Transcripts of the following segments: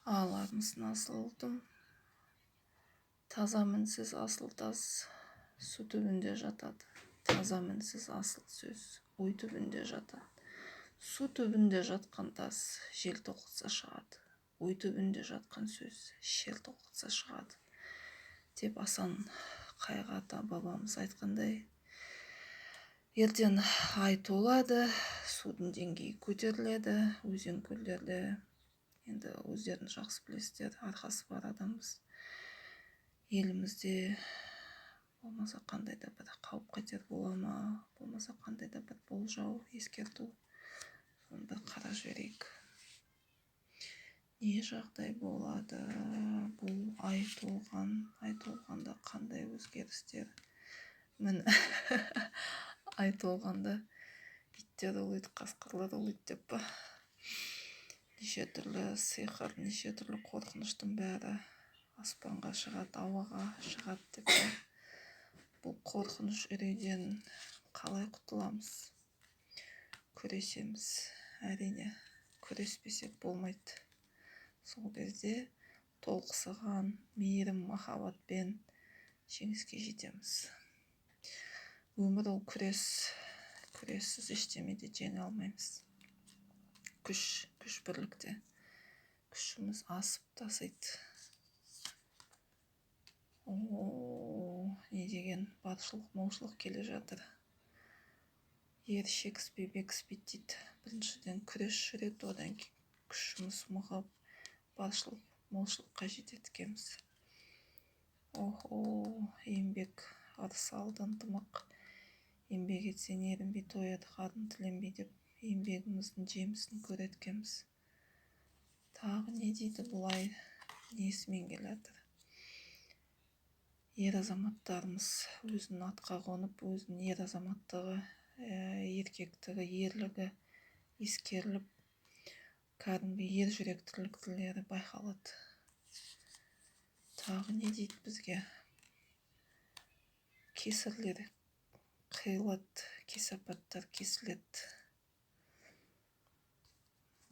Ağlarmış nasıldım, taza minsiz asıl taz, su tübünde jatadı. Taza minsiz asıl söz, oy tübünde jatadı. Su tübünde жатқан тас, жел тоқылса шығады. Ой түбінде жатқан сөз, шел тоқылса шығады. Деп Асан Қайғы ата бабамыз айтқандай, ертең ай толады, судың деңгейі көтеріледі, өзен көлдерде енді өздерін жақсы білесіздер, арқасы бар адамбыз. Елімізде болмаса қандай да бір қауіп қатер бола ма, болмаса қандай да бір болжау, ескерту, соны бір қарап жіберейік. Не жағдай болады, бұл ай толғанда қандай өзгерістер? Міне ай толғанда иттер ұлиды, қасқырлар ұлиды деп па. Неше түрлі сиқыр, неше түрлі қорқыныштың бәрі аспанға шығады, ауаға шығады деп па. Бұл қорқыныш үрейден қалай құтыламыз? Күресеміз. Әрине, күреспесек болмайды. Сол кезде толықсыған мейірім, махаббатпен жеңіске жетеміз. Өмір ол күрес. Күрессіз ештемеде жеңе алмаймыз. Күш бірлікте. Күшіміз асып тасиды. Не деген баршылық, моушылық келе жатыр. Ер шекіспей бекіспейді дейді. Біріншіден күрес жүреді, одан кейін күшіміз мұғап, баршылық, моушылыққа жетеді екенбіз. Еңбек ырыс алды ынтымақ. Еңбек етсең ерінбей тояды, қарын тіленбей деп еңбегіміздің жемісін көреді екенбіз. Тағы не дейді бұлай, несімен келатыр? Ер азаматтарымыз өзінің атқа қонып, өзінің ер азаматтығы, еркектігі, ерлігі ескеріліп, кәдімгі ер жүректіліктері байқалады. Тағы не дейді бізге? Кесірлер қиылады, кесапаттар кесіледі.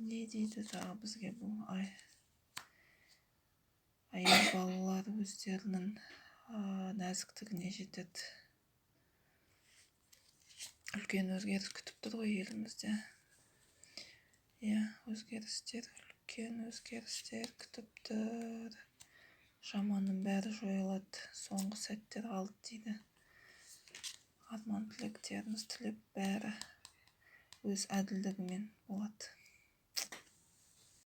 Не дейді тағы бізге бұл ай? Әйел балалар өздерінің нәзіктігіне жетеді. Үлкен өзгеріс күтіп тұр ғой елімізде. Өзгерістер, үлкен өзгерістер күтіп тұр. Жаманның бәрі жойылады, соңғы сәттер қалды дейді. Арман тілектеріміз тілеп бәрі өз әділдігімен болады.